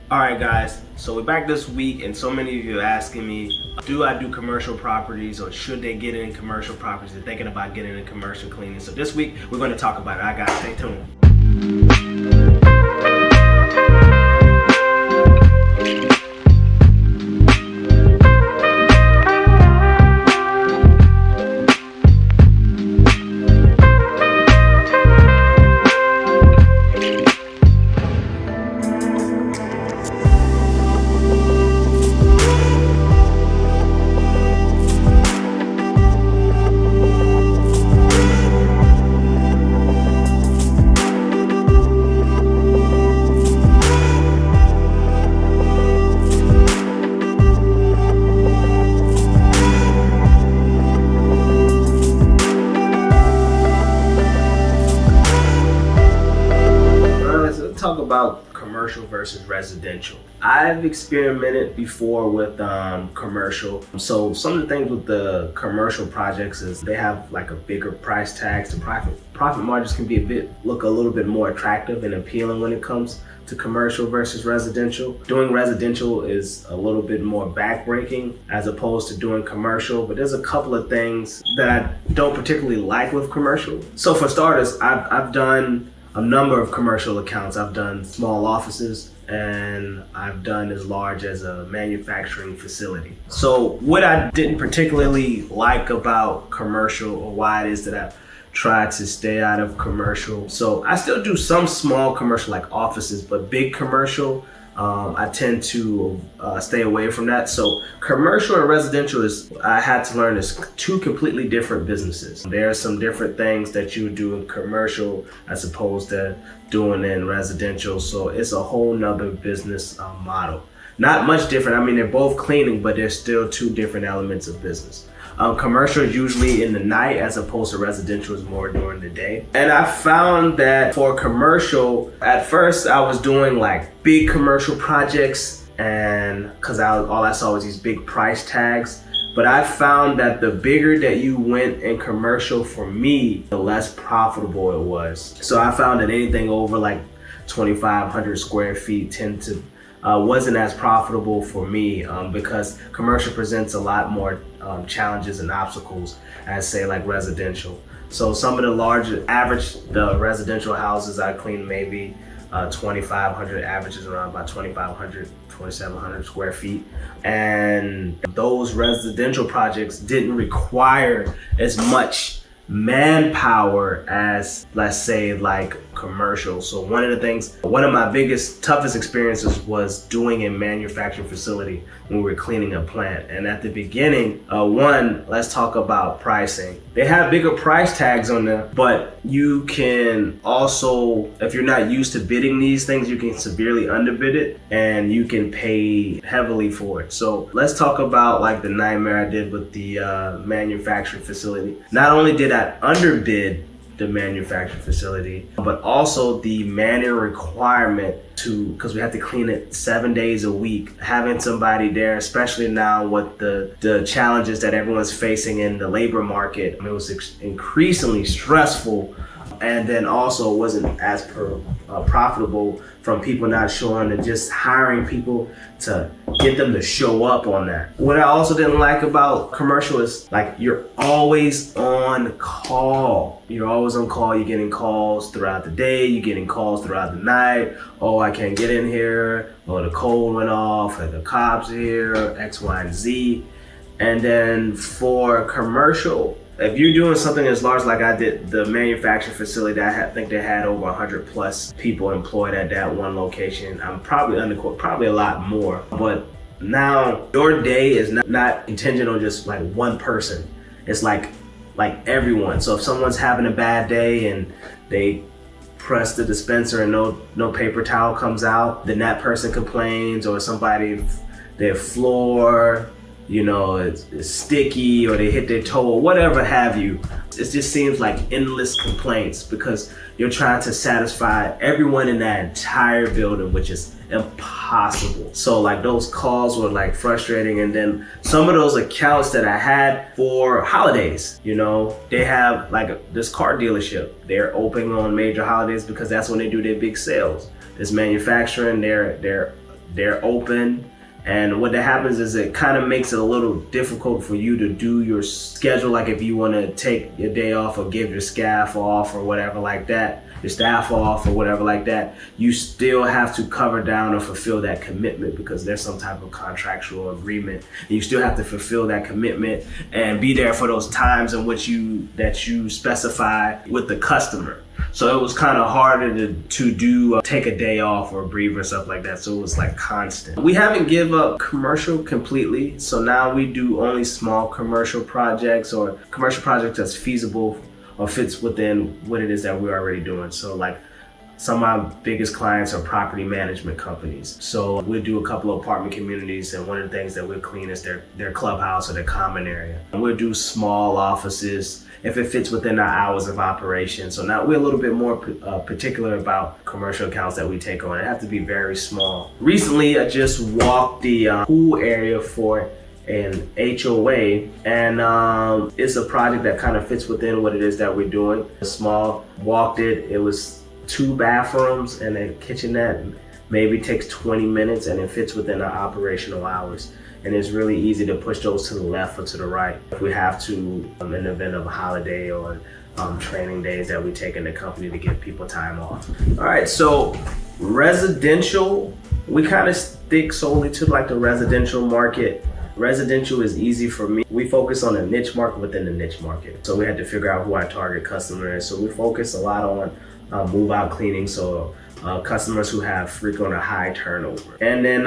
Alright guys, so we're back this week and so many of you are asking me, do I do commercial properties or should they get in commercial properties? They're thinking about getting in commercial cleaning. So this week we're going to talk about it. Alright guys, stay tuned. Talk about commercial versus residential. I've experimented before with commercial. So some of the things with the commercial projects is they have like a bigger price tags. The profit margins can be look a little bit more attractive and appealing when it comes to commercial versus residential. Doing residential is a little bit more backbreaking as opposed to doing commercial, but there's a couple of things that I don't particularly like with commercial. So for starters, I've done a number of commercial accounts. I've done small offices and I've done as large as a manufacturing facility. So what I didn't particularly like about commercial, or why it is that I've tried to stay out of commercial. So I still do some small commercial like offices, but big commercial, I tend to stay away from that. So commercial and residential I had to learn, is two completely different businesses. There are some different things that you do in commercial as opposed to doing in residential. So it's a whole nother business model. Not much different. I mean, they're both cleaning, but they're still two different elements of business. Commercial is usually in the night as opposed to residential is more during the day. And I found that for commercial, at first I was doing like big commercial projects, and because all I saw was these big price tags. But I found that the bigger that you went in commercial, for me, the less profitable it was. So I found that anything over like 2,500 square feet wasn't as profitable for me because commercial presents a lot more challenges and obstacles as say like residential. So some of the residential houses I clean maybe 2,500, averages around about 2,500, 2,700 square feet. And those residential projects didn't require as much manpower as, let's say, like commercial. So one of my toughest experiences was doing a manufacturing facility when we were cleaning a plant. And at the beginning, let's talk about pricing. They have bigger price tags on them, but you can also, if you're not used to bidding these things, you can severely underbid it and you can pay heavily for it. So let's talk about like the nightmare I did with the manufacturing facility. Not only did I underbid the manufacturing facility, but also the manual requirement because we have to clean it 7 days a week. Having somebody there, especially now with the challenges that everyone's facing in the labor market, it was increasingly stressful. And then also it wasn't as profitable from people not showing, and just hiring people to get them to show up on that. What I also didn't like about commercial is like you're always on call. You're always on call. You're getting calls throughout the day. You're getting calls throughout the night. Oh, I can't get in here. Oh, the code went off. Or the cops are here. X, Y, and Z. And then for commercial, if you're doing something as large like I did, the manufacturing facility, I think they had over 100 plus people employed at that one location. I'm probably underquote, probably a lot more. But now your day is not contingent on just like one person. It's like everyone. So if someone's having a bad day and they press the dispenser and no paper towel comes out, then that person complains, or their floor, it's sticky, or they hit their toe, or whatever have you. It just seems like endless complaints because you're trying to satisfy everyone in that entire building, which is impossible. So like those calls were like frustrating. And then some of those accounts that I had for holidays, they have like this car dealership. They're open on major holidays because that's when they do their big sales. This manufacturing, they're they're open. And what that happens is it kind of makes it a little difficult for you to do your schedule. Like if you want to take your day off or give your staff off or whatever like that, you still have to cover down or fulfill that commitment because there's some type of contractual agreement. And you still have to fulfill that commitment and be there for those times in which you specify with the customer. So it was kind of harder to do take a day off or breathe or stuff like that. So it was like constant. We haven't give up commercial completely. So now we do only small commercial projects or commercial projects that's feasible or fits within what it is that we're already doing. So like some of our biggest clients are property management companies. So we'll do a couple of apartment communities, and one of the things that we'll clean is their clubhouse or their common area. And we'll do small offices if it fits within our hours of operation. So now we're a little bit more particular about commercial accounts that we take on. It has to be very small. Recently, I just walked the pool area for an HOA, and it's a project that kind of fits within what it is that we're doing. Small, walked it. It was 2 bathrooms and a kitchenette. Maybe takes 20 minutes, and it fits within our operational hours. And it's really easy to push those to the left or to the right if we have to in the event of a holiday or training days that we take in the company to give people time off. All right, so residential, we kind of stick solely to like the residential market. Residential is easy for me. We focus on a niche market within the niche market. So we had to figure out who our target customer is. So we focus a lot on move out cleaning. So customers who have frequent or high turnover. And then,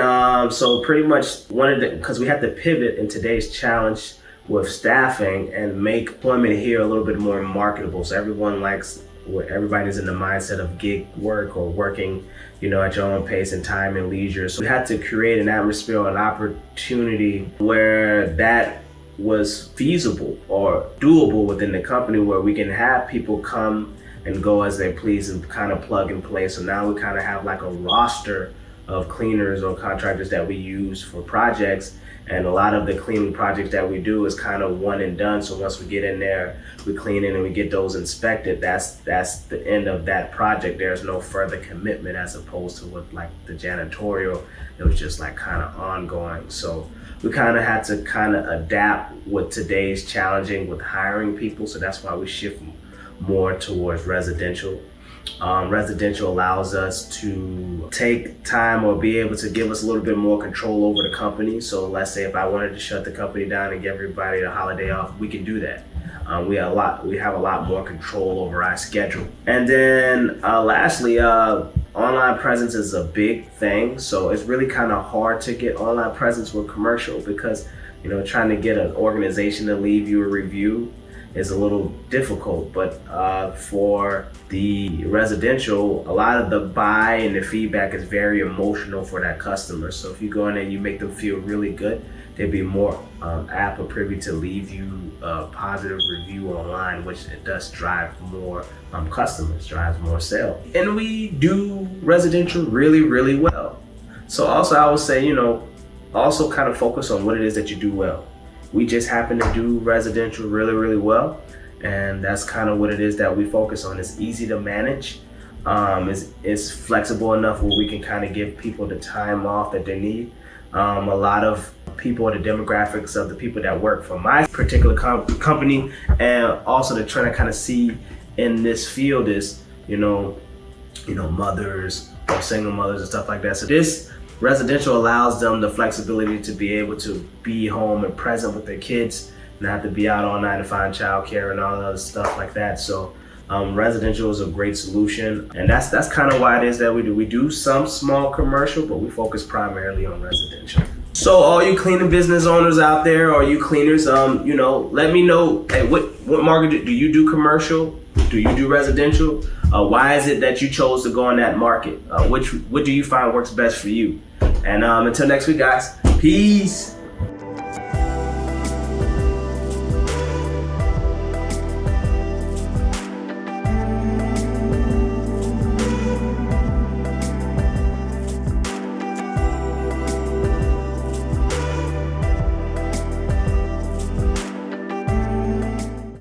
so pretty much because we had to pivot in today's challenge with staffing and make employment here a little bit more marketable. So everybody's in the mindset of gig work or working, at your own pace and time and leisure. So we had to create an atmosphere, an opportunity where that was feasible or doable within the company, where we can have people come and go as they please and kind of plug and play. So now we kind of have like a roster of cleaners or contractors that we use for projects. And a lot of the cleaning projects that we do is kind of one and done. So once we get in there, we clean it and we get those inspected. That's the end of that project. There's no further commitment, as opposed to with like the janitorial. It was just like kind of ongoing. So we kind of had to kind of adapt with today's challenging with hiring people. So that's why we shift more towards residential. Residential allows us to take time or be able to give us a little bit more control over the company. So let's say if I wanted to shut the company down and give everybody a holiday off, we can do that. We have a lot more control over our schedule. And then lastly, online presence is a big thing. So it's really kind of hard to get online presence with commercial because, trying to get an organization to leave you a review is a little difficult. But for the residential, a lot of the buy and the feedback is very emotional for that customer. So if you go in there and you make them feel really good, they'd be more apt or privy to leave you a positive review online, which it does drive more customers, drives more sales. And we do residential really, really well. So also I would say, also kind of focus on what it is that you do well. We just happen to do residential really, really well. And that's kind of what it is that we focus on. It's easy to manage. It's flexible enough where we can kind of give people the time off that they need. A lot of people are the demographics of the people that work for my particular company, and also the trend I kind of see in this field is, mothers or single mothers and stuff like that. So this residential allows them the flexibility to be able to be home and present with their kids, not have to be out all night to find childcare and all that other stuff like that. So residential is a great solution, and that's kind of why it is that we do. We do some small commercial, but we focus primarily on residential. So all you cleaning business owners out there, or you cleaners, let me know, hey, what market do you do commercial? Do you do residential? Why is it that you chose to go in that market? What do you find works best for you? And until next week, guys, peace.